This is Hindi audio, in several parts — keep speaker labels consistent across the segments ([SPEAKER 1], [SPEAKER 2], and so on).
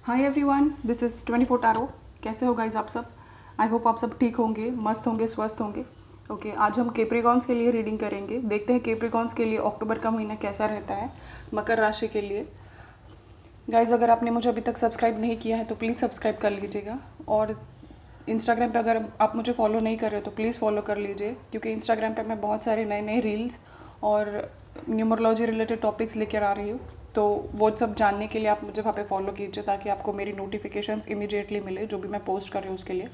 [SPEAKER 1] Hi everyone, this is 24 tarot. कैसे हो गाइज आप सब? आई होप आप सब ठीक होंगे, मस्त होंगे, स्वस्थ होंगे। ओके आज हम कैप्रिकॉन्स के लिए रीडिंग करेंगे। देखते हैं कैप्रिकॉन्स के लिए अक्टूबर का महीना कैसा रहता है मकर राशि के लिए। गाइज अगर आपने मुझे अभी तक सब्सक्राइब नहीं किया है तो प्लीज़ सब्सक्राइब कर लीजिएगा। और इंस्टाग्राम पे अगर आप मुझे फॉलो नहीं कर रहे हो तो प्लीज़ फॉलो कर लीजिए, क्योंकि इंस्टाग्राम पे मैं बहुत सारे नए नए रील्स और न्यूमरोलॉजी रिलेटेड टॉपिक्स लेकर आ रही हूँ। तो वो सब जानने के लिए आप मुझे वहाँ पे फॉलो कीजिए, ताकि आपको मेरी नोटिफिकेशंस इमीडिएटली मिले जो भी मैं पोस्ट कर रही हूँ उसके लिए।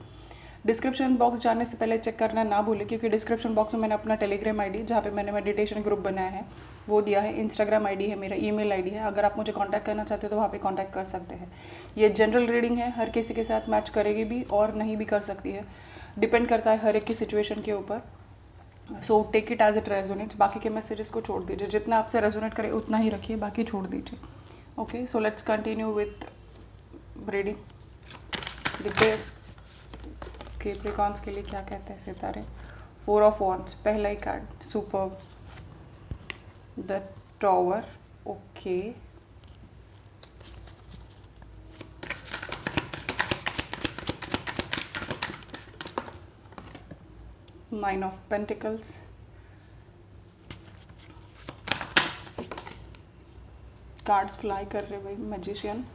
[SPEAKER 1] डिस्क्रिप्शन बॉक्स जाने से पहले चेक करना ना भूलें, क्योंकि डिस्क्रिप्शन बॉक्स में मैंने अपना टेलीग्राम आईडी, जहाँ पे मैंने मेडिटेशन ग्रुप बनाया है, वो दिया है। इंस्टाग्राम आईडी है, मेरा ईमेल आईडी है। अगर आप मुझे कांटेक्ट करना चाहते हो तो वहाँ पे कांटेक्ट कर सकते हैं। ये जनरल रीडिंग है, हर किसी के साथ मैच करेगी भी और नहीं भी कर सकती है, डिपेंड करता है हर एक की सिचुएशन के ऊपर। So take it as it resonates. बाकी के मैसेजेस को छोड़ दीजिए, जितना आपसे रेजोनेट करे उतना ही रखिए, बाकी छोड़ दीजिए। Okay, so let's continue with reading. देखते हैं कैप्रिकॉन्स के लिए क्या कहते हैं सितारे। 4 ऑफ वॉन्ड्स, पहला ही card, super. The tower, okay. Nine of pentacles, cards fly कर रहे भाई। Magician,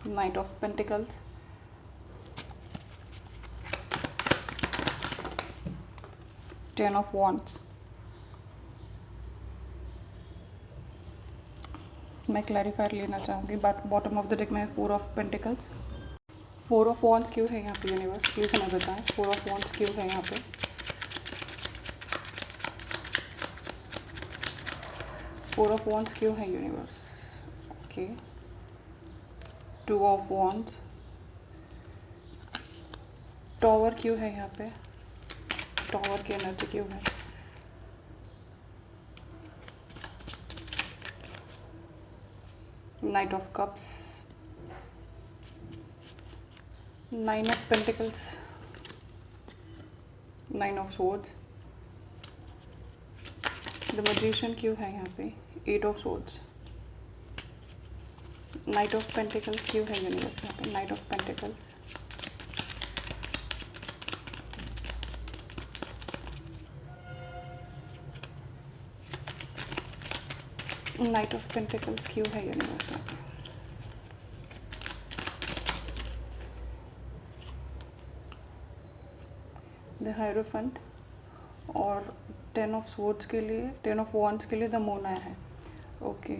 [SPEAKER 1] knight of pentacles, ten of wands. मैं क्लैरिफायर लेना चाहूँगी, but bottom of the deck में 4 ऑफ पेंटिकल्स। 4 ऑफ वॉन्ड्स क्यों है यहाँ पे यूनिवर्स, प्लीज़ हमें बताएं। 4 ऑफ वॉन्ड्स क्यों है यहाँ पे? 4 ऑफ वॉन्ड्स क्यों है universe? Okay, 2 of wands, tower क्यों है यहाँ पे? टॉवर की एनर्जी क्यों है? Night of cups, 9 of pentacles, 9 of swords. The magician क्यों है यहाँ पे? 8 of swords. Night of pentacles क्यों है यूनिवर्स यहाँ पे? Night of pentacles, night of pentacles क्यों है यूनिवर्स यहाँ पे? The hierophant. और 10 ऑफ स्वॉर्ड्स के लिए, 10 ऑफ वॉन्ड्स के लिए द मून आया है। Okay,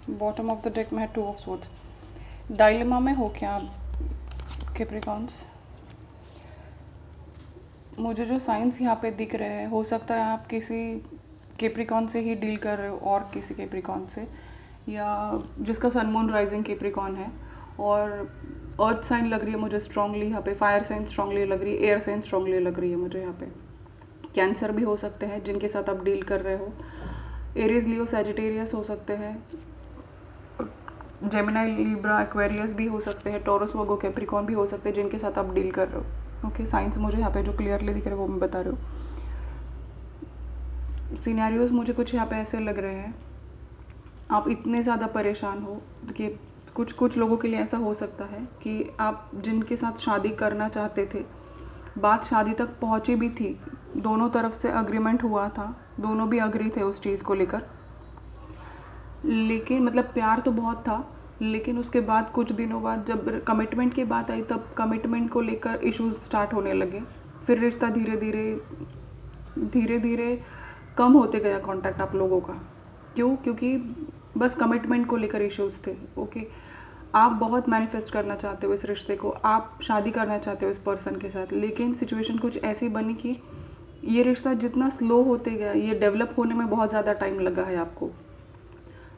[SPEAKER 1] bottom of the deck में है 2 ऑफ स्वॉर्ड्स। डायलेमा में हो क्या आप कैप्रिकॉन्स? मुझे जो साइंस यहाँ पे दिख रहे हैं, हो सकता है आप किसी कैप्रिकॉन से ही डील कर रहे हो, और किसी कैप्रिकॉन से, या जिसका सन मून राइजिंग कैप्रिकॉन है। और अर्थ साइन लग रही है मुझे स्ट्रांगली यहाँ पे, फायर साइन स्ट्रांगली लग रही है, एयर साइन स्ट्रांगली लग रही है मुझे यहाँ पे। कैंसर भी हो सकते हैं जिनके साथ आप डील कर रहे हो। एरीज, लियो, सैजिटेरियस हो सकते हैं। जेमिनाई, लिब्रा, एक्वेरियस भी हो सकते हैं। टॉरस, वर्गो, कैप्रिकॉन भी हो सकते हैं जिनके साथ आप डील कर रहे हो। ओके, साइंस मुझे यहाँ पे जो क्लियरली दिख रहे हैं वो मैं बता रही हूँ। सिनेरियोज मुझे कुछ यहाँ पे ऐसे लग रहे हैं, आप इतने ज़्यादा परेशान हो कि कुछ लोगों के लिए ऐसा हो सकता है कि आप जिनके साथ शादी करना चाहते थे, बात शादी तक पहुँची भी थी, दोनों तरफ से अग्रीमेंट हुआ था, दोनों भी अग्री थे उस चीज़ को लेकर, लेकिन मतलब प्यार तो बहुत था, लेकिन उसके बाद कुछ दिनों बाद जब कमिटमेंट की बात आई, तब कमिटमेंट को लेकर इश्यूज स्टार्ट होने लगे। फिर रिश्ता धीरे धीरे कम होते गया कांटेक्ट आप लोगों का। क्यों? क्योंकि बस कमिटमेंट को लेकर इश्यूज थे। ओके, आप बहुत मैनिफेस्ट करना चाहते हो इस रिश्ते को, आप शादी करना चाहते हो इस पर्सन के साथ, लेकिन सिचुएशन कुछ ऐसी बनी कि ये रिश्ता जितना स्लो होते गया, ये डेवलप होने में बहुत ज़्यादा टाइम लगा है आपको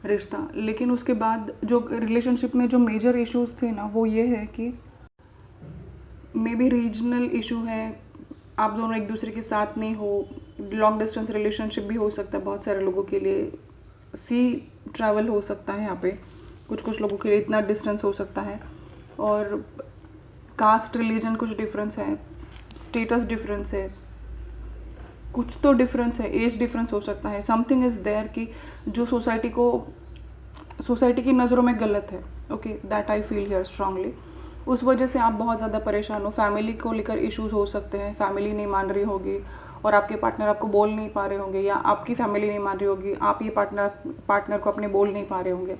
[SPEAKER 1] रिश्ता। लेकिन उसके बाद जो रिलेशनशिप में जो मेजर इश्यूज थे ना, वो ये है कि मे बी रीजनल इशू है, आप दोनों एक दूसरे के साथ नहीं हो। लॉन्ग डिस्टेंस रिलेशनशिप भी हो सकता है बहुत सारे लोगों के लिए। सी ट्रैवल हो सकता है यहाँ पे, कुछ लोगों के लिए इतना डिस्टेंस हो सकता है। और कास्ट, रिलीजन कुछ डिफरेंस है, स्टेटस डिफरेंस है, कुछ तो डिफरेंस है, एज डिफरेंस हो सकता है। समथिंग इज़ देयर कि जो सोसाइटी को सोसाइटी की नज़रों में गलत है। Okay, that I feel here strongly. उस वजह से आप बहुत ज़्यादा परेशान हो। फैमिली को लेकर इश्यूज हो सकते हैं, फैमिली नहीं मान रही होगी और आपके पार्टनर आपको बोल नहीं पा रहे होंगे, या आपकी फैमिली नहीं मान रही होगी, आप ये पार्टनर को अपने बोल नहीं पा रहे होंगे।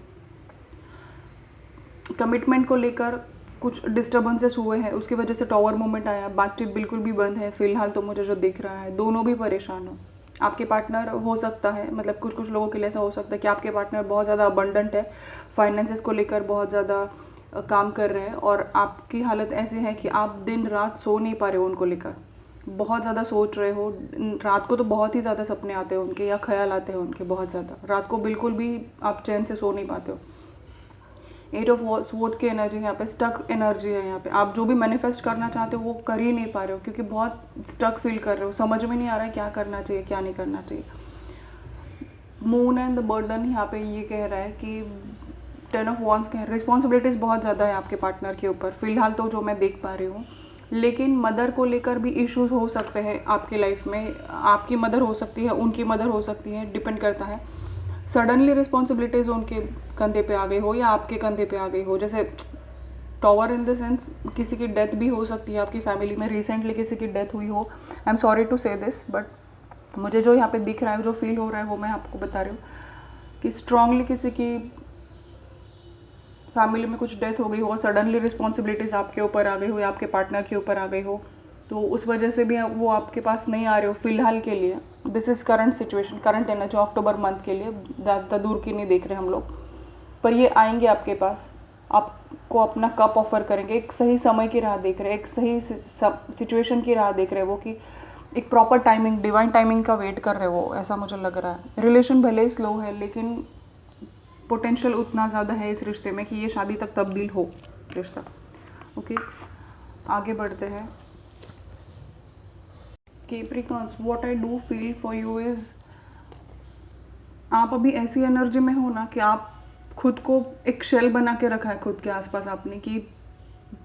[SPEAKER 1] कमिटमेंट को लेकर कुछ डिस्टर्बेंसेस हुए हैं, उसकी वजह से टॉवर मूवमेंट आया, बातचीत बिल्कुल भी बंद है फिलहाल। तो मुझे जो दिख रहा है, दोनों भी परेशान हो। आपके पार्टनर हो सकता है, मतलब कुछ कुछ लोगों के लिए ऐसा हो सकता है कि आपके पार्टनर बहुत ज़्यादा अबंडेंट है, फाइनेंसेस को लेकर बहुत ज़्यादा काम कर रहे हैं, और आपकी हालत ऐसी है कि आप दिन रात सो नहीं पा रहे हो उनको लेकर, बहुत ज़्यादा सोच रहे हो। रात को तो बहुत ही ज़्यादा सपने आते हैं उनके, या ख्याल आते हैं उनके बहुत ज़्यादा, रात को बिल्कुल भी आप चैन से सो नहीं पाते हो। 8 ऑफ स्वॉर्ड्स की एनर्जी है यहाँ पे, स्टक एनर्जी है यहाँ पे। आप जो भी मैनिफेस्ट करना चाहते हो वो कर ही नहीं पा रहे हो, क्योंकि बहुत स्टक फील कर रहे हो, समझ में नहीं आ रहा है क्या करना चाहिए क्या नहीं करना चाहिए। मून एंड द बर्डन यहाँ पे ये कह रहा है कि 10 ऑफ वॉन्स कह रहा है, रिस्पॉन्सिबिलिटीज़ बहुत ज़्यादा है आपके पार्टनर के ऊपर फिलहाल, तो जो मैं देख पा रही हूँ। लेकिन मदर को लेकर भी इश्यूज हो सकते हैं आपकी लाइफ में। आपकी मदर हो सकती है, उनकी मदर हो सकती है, डिपेंड करता है। सडनली रिस्पॉन्सिबिलिटीज़ उनके कंधे पे आ गई हो या आपके कंधे पे आ गई हो, जैसे टॉवर इन द सेंस किसी की डेथ भी हो सकती है आपकी फैमिली में, रिसेंटली किसी की डेथ हुई हो। आई एम सॉरी टू से दिस, बट मुझे जो यहाँ पे दिख रहा है, जो फील हो रहा है, वो मैं आपको बता रही हूँ कि स्ट्रांगली किसी की फैमिली में कुछ डेथ हो गई हो, सडनली रिस्पॉन्सिबिलिटीज़ आपके ऊपर आ गई हो या आपके पार्टनर के ऊपर आ गई हो, तो उस वजह से भी वो आपके पास नहीं आ रहे हो फिलहाल के लिए। This is current situation, current energy October month के लिए, ज़्यादा दूर की नहीं देख रहे हम लोग, पर ये आएंगे आपके पास, आपको अपना कप ऑफर करेंगे। एक सही समय की राह देख रहे हैं, एक सही सिचुएशन की राह देख रहे हैं वो, कि एक प्रॉपर टाइमिंग, डिवाइन टाइमिंग का वेट कर रहे हो, ऐसा मुझे लग रहा है। रिलेशन भले ही स्लो है, लेकिन पोटेंशियल उतना ज़्यादा है इस रिश्ते में कि ये शादी तक तब्दील हो रिश्ता। ओके, आगे बढ़ते हैं। Capricorns, what I do feel for you is, आप अभी ऐसी एनर्जी में हो ना कि आप खुद को एक शेल बना के रखा है खुद के आसपास आपने, कि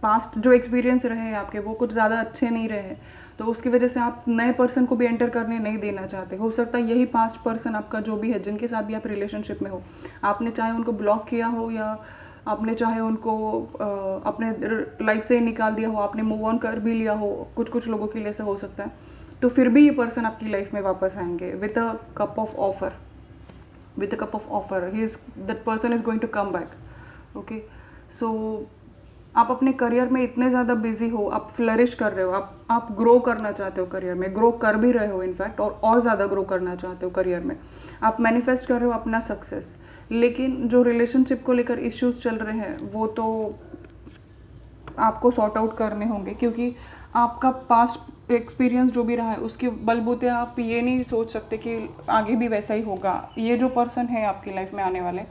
[SPEAKER 1] पास्ट जो एक्सपीरियंस रहे हैं आपके वो कुछ ज़्यादा अच्छे नहीं रहे, तो उसकी वजह से आप नए पर्सन को भी एंटर करने नहीं देना चाहते। हो सकता है यही पास्ट पर्सन आपका जो भी है, जिनके साथ भी आप रिलेशनशिप में हो, आपने चाहे उनको ब्लॉक किया हो या आपने चाहे उनको अपने लाइफ से ही निकाल दिया हो, आपने मूव ऑन कर भी लिया हो, कुछ कुछ लोगों के लिए ऐसा हो सकता है, तो फिर भी ये पर्सन आपकी लाइफ में वापस आएंगे with a cup of offer, with a cup of offer. That person is going to come back. Okay, so आप अपने करियर में इतने ज़्यादा बिजी हो, आप फ्लरिश कर रहे हो, आप ग्रो करना चाहते हो करियर में, ग्रो कर भी रहे हो इनफैक्ट, और ज़्यादा ग्रो करना चाहते हो करियर में, आप मैनिफेस्ट कर रहे हो अपना सक्सेस। लेकिन जो रिलेशनशिप को लेकर इश्यूज चल रहे हैं वो तो आपको सॉर्ट आउट करने होंगे, क्योंकि आपका पास्ट एक्सपीरियंस जो भी रहा है उसके बलबूते आप ये नहीं सोच सकते कि आगे भी वैसा ही होगा। ये जो पर्सन है आपकी लाइफ में आने वाले,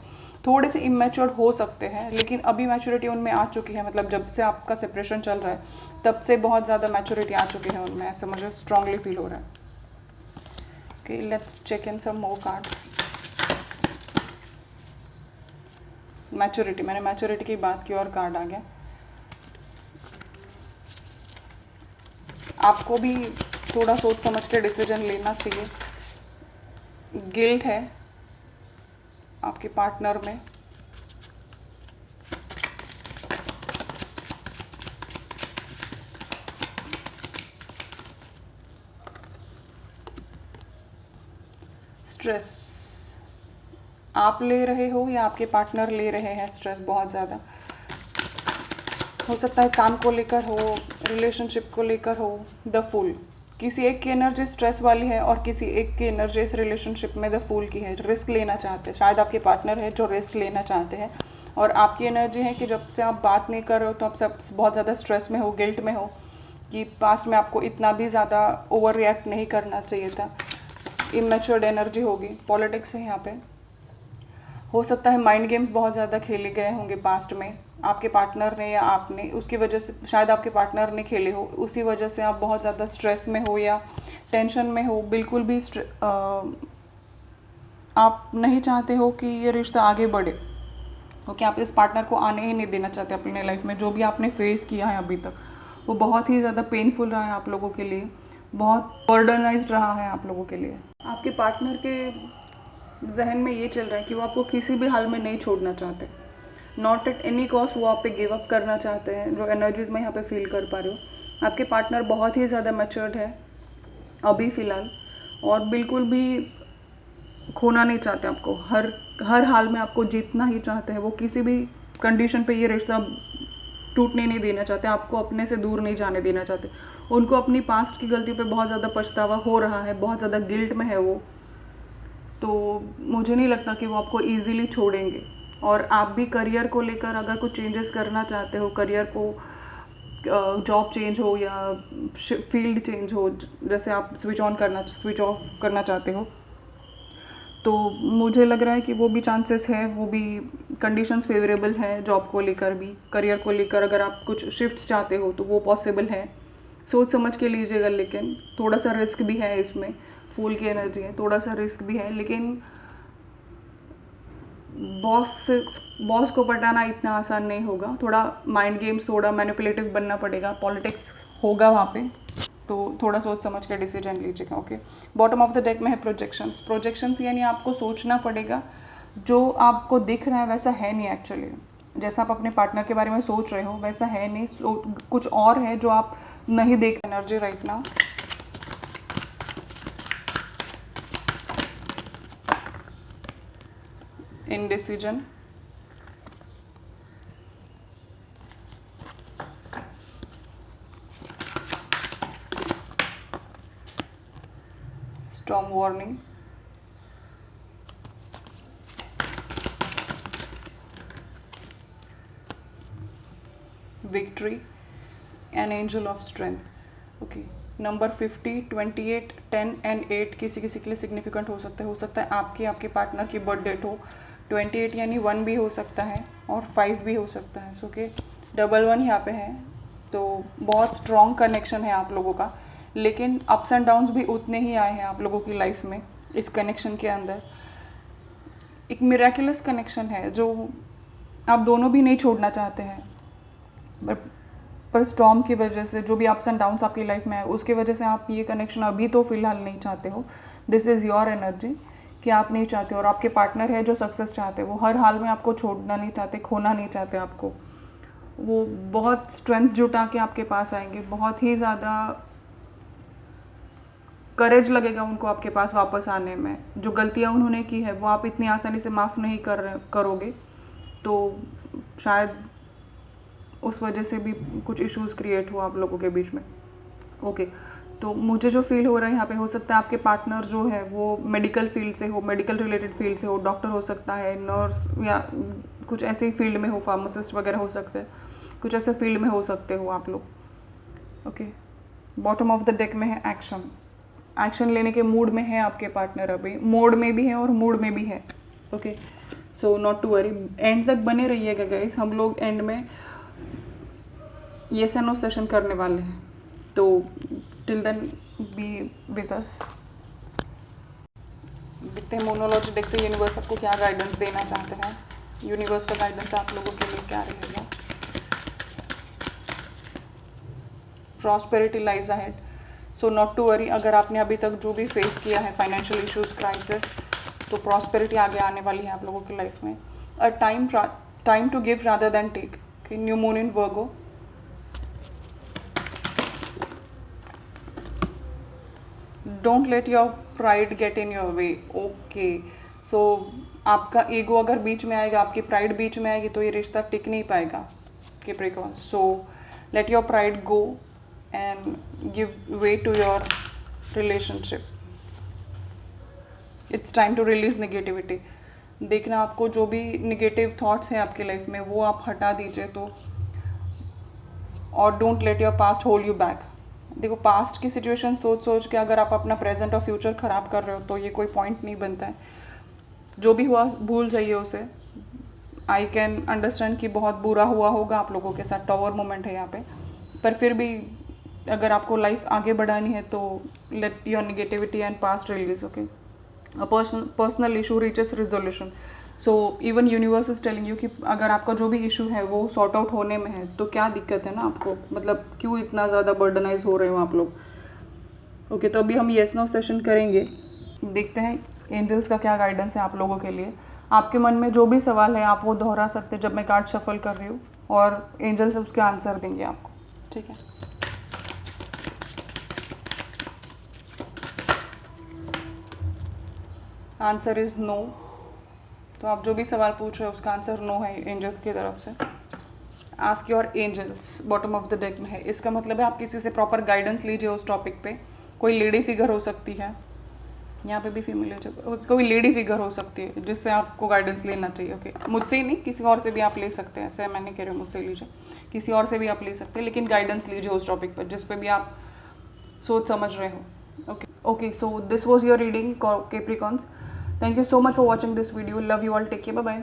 [SPEAKER 1] थोड़े से इमेच्योर हो सकते हैं, लेकिन अभी मैच्योरिटी उनमें आ चुकी है, मतलब जब से आपका सेपरेशन चल रहा है तब से बहुत ज़्यादा मैच्योरिटी आ चुकी है उनमें, ऐसा मुझे स्ट्रांगली फील हो रहा है। Okay, let's check in some more cards. Maturity, मैंने मैच्योरिटी की बात की और कार्ड आ गया। आपको भी थोड़ा सोच समझ के डिसीजन लेना चाहिए। गिल्ट है आपके पार्टनर में, स्ट्रेस आप ले रहे हो या आपके पार्टनर ले रहे हैं स्ट्रेस बहुत ज़्यादा। हो सकता है काम को लेकर हो, रिलेशनशिप को लेकर हो। द फूल, किसी एक की एनर्जी स्ट्रेस वाली है और किसी एक की एनर्जी इस रिलेशनशिप में द फूल की है, रिस्क लेना चाहते हैं। शायद आपके पार्टनर है जो रिस्क लेना चाहते हैं, और आपकी एनर्जी है कि जब से आप बात नहीं कर रहे हो तो आप सब बहुत ज़्यादा स्ट्रेस में हो, गिल्ट में हो, कि पास्ट में आपको इतना भी ज़्यादा ओवर रिएक्ट नहीं करना चाहिए था। इमेच्योर्ड एनर्जी होगी। पॉलिटिक्स है यहाँ पे। हो सकता है माइंड गेम्स बहुत ज़्यादा खेले गए होंगे पास्ट में, आपके पार्टनर ने या आपने, उसकी वजह से शायद आपके पार्टनर ने खेले हो, उसी वजह से आप बहुत ज़्यादा स्ट्रेस में हो या टेंशन में हो। बिल्कुल भी आप नहीं चाहते हो कि ये रिश्ता आगे बढ़े, क्योंकि आप इस पार्टनर को आने ही नहीं देना चाहते अपने लाइफ में। जो भी आपने फेस किया है अभी तक वो बहुत ही ज़्यादा पेनफुल रहा है आप लोगों के लिए, बहुत बर्डनाइज्ड रहा है आप लोगों के लिए। आपके पार्टनर के जहन में ये चल रहा है कि वो आपको किसी भी हाल में नहीं छोड़ना चाहते, नॉट एट एनी कॉस्ट वो आप पे गिव अप करना चाहते हैं। जो एनर्जीज मैं यहाँ पे फील कर पा रही हूँ, आपके पार्टनर बहुत ही ज़्यादा मैच्योर्ड है अभी फ़िलहाल, और बिल्कुल भी खोना नहीं चाहते आपको, हर हाल में आपको जीतना ही चाहते हैं। वो किसी भी कंडीशन पे ये रिश्ता टूटने नहीं देना चाहते, आपको अपने से दूर नहीं जाने देना चाहते। उनको अपनी पास्ट की गलती पे बहुत ज़्यादा पछतावा हो रहा है, बहुत ज़्यादा गिल्ट में है वो, तो मुझे नहीं लगता कि वो आपको ईज़िली छोड़ेंगे। और आप भी करियर को लेकर अगर कुछ चेंजेस करना चाहते हो, करियर को जॉब चेंज हो या फील्ड चेंज हो, जैसे आप स्विच ऑफ करना चाहते हो, तो मुझे लग रहा है कि वो भी चांसेस है, वो भी कंडीशंस फेवरेबल है जॉब को लेकर भी, करियर को लेकर अगर आप कुछ शिफ्ट्स चाहते हो तो वो पॉसिबल है। सोच समझ के लीजिएगा, लेकिन थोड़ा सा रिस्क भी है इसमें, फूल की एनर्जी है, थोड़ा सा रिस्क भी है, लेकिन बॉस को पटाना इतना आसान नहीं होगा। थोड़ा माइंड गेम्स, थोड़ा मैनिपुलेटिव बनना पड़ेगा, पॉलिटिक्स होगा वहाँ पे, तो थोड़ा सोच समझ के डिसीजन लीजिएगा। Okay, bottom of the deck में है प्रोजेक्शंस यानी आपको सोचना पड़ेगा, जो आपको दिख रहा है वैसा है नहीं एक्चुअली। जैसा आप अपने पार्टनर के बारे में सोच रहे हो वैसा है नहीं, कुछ और है जो आप नहीं देख energy right now. Indecision, storm warning, victory and angel of strength. Okay, number 50, 28, 10 and 8 किसी किसी के लिए सिग्निफिकेंट हो सकता है आपके पार्टनर की बर्थ डेट हो। 28 यानी 1 भी हो सकता है और 5 भी हो सकता है। सो के डबल 1 यहाँ पे है, तो बहुत स्ट्रॉन्ग कनेक्शन है आप लोगों का, लेकिन अप्स एंड डाउन्स भी उतने ही आए हैं आप लोगों की लाइफ में। इस कनेक्शन के अंदर एक मिरेकुलस कनेक्शन है जो आप दोनों भी नहीं छोड़ना चाहते हैं, पर स्टॉर्म की वजह से, जो भी अप्स एंड डाउन्स आपकी लाइफ में है उसकी वजह से आप ये कनेक्शन अभी तो फ़िलहाल नहीं चाहते हो। दिस इज़ योर एनर्जी कि आप नहीं चाहते, और आपके पार्टनर है जो सक्सेस चाहते हैं। वो हर हाल में आपको छोड़ना नहीं चाहते, खोना नहीं चाहते आपको। वो बहुत स्ट्रेंथ जुटा के आपके पास आएंगे, बहुत ही ज़्यादा करेज लगेगा उनको आपके पास वापस आने में। जो गलतियाँ उन्होंने की है वो आप इतनी आसानी से माफ़ नहीं करोगे, तो शायद उस वजह से भी कुछ इश्यूज़ क्रिएट हुआ आप लोगों के बीच में। ओके, तो मुझे जो फील हो रहा है यहाँ पे, हो सकता है आपके पार्टनर जो है वो मेडिकल फील्ड से हो, मेडिकल रिलेटेड फील्ड से हो, डॉक्टर हो सकता है, नर्स, या कुछ ऐसे ही फील्ड में हो, फार्मासिस्ट वगैरह हो सकते हैं, कुछ ऐसे फील्ड में हो सकते हो आप लोग। Okay, bottom of the deck में है एक्शन लेने के मूड में है आपके पार्टनर, अभी मोड में भी है और मूड में भी है। Okay, so not to worry, end तक बने रहिएगा गाइस। हम लोग एंड में येस एंड नो सेशन करने वाले हैं, तो till then be with us. देखते हैं मोनोलॉजी डेक से यूनिवर्स आपको क्या गाइडेंस देना चाहते हैं। यूनिवर्स का गाइडेंस आप लोगों के लिए क्या रहेगा। Prosperity lies ahead, so not to worry. अगर आपने अभी तक जो भी फेस किया है, फाइनेंशियल इश्यूज, क्राइसिस, तो प्रॉस्पेरिटी आगे आने वाली है आप लोगों की लाइफ में। A time to give rather than take. New moon in Virgo, don't let your pride get in your way. Okay, so आपका ईगो अगर बीच में आएगा, आपकी प्राइड बीच में आएगी, तो ये रिश्ता टिक नहीं पाएगा Capricorn. So let your pride go and give way to your relationship. It's time to release negativity. देखना, आपको जो भी निगेटिव थॉट्स हैं आपकी लाइफ में वो आप हटा दीजिए, तो और don't let your past hold you back. देखो, पास्ट की सिचुएशन सोच के अगर आप अपना प्रेजेंट और फ्यूचर ख़राब कर रहे हो तो ये कोई पॉइंट नहीं बनता है। जो भी हुआ भूल जाइए उसे। आई कैन अंडरस्टैंड कि बहुत बुरा हुआ होगा आप लोगों के साथ, टॉवर मोमेंट है यहाँ पे, पर फिर भी अगर आपको लाइफ आगे बढ़ानी है तो let your negativity and past release. Okay, a personal issue reaches resolution. So even universe is telling you कि अगर आपका जो भी इशू है वो सॉर्ट आउट होने में है, तो क्या दिक्कत है ना आपको, मतलब क्यों इतना ज़्यादा बर्डनाइज हो रहे हो आप लोग। ओके, तो अभी हम येस नो सेशन करेंगे। देखते हैं एंजल्स का क्या गाइडेंस है आप लोगों के लिए। आपके मन में जो भी सवाल है आप वो दोहरा सकते हैं जब मैं कार्ड शफल कर रही हूँ, और एंजल्स उसके आंसर देंगे आपको, ठीक है। Answer is no. तो आप जो भी सवाल पूछ रहे हो उसका आंसर नो है एंजल्स की तरफ से। Ask your angels bottom of the deck में है। इसका मतलब है आप किसी से प्रॉपर गाइडेंस लीजिए उस टॉपिक पे। कोई लेडी फिगर हो सकती है, यहाँ पे भी फीमेल है, कोई लेडी फिगर हो सकती है जिससे आपको गाइडेंस लेना चाहिए। ओके, मुझसे ही नहीं, किसी और से भी आप ले सकते हैं, ऐसे मैं नहीं कह रही हूँ मुझसे लीजिए, किसी और से भी आप ले सकते हैं, लेकिन गाइडेंस लीजिए उस टॉपिक पर जिस पे भी आप सोच समझ रहे हो। Okay okay, so this was your reading Capricorns. Thank you so much for watching this video. Love you all, take care, bye bye.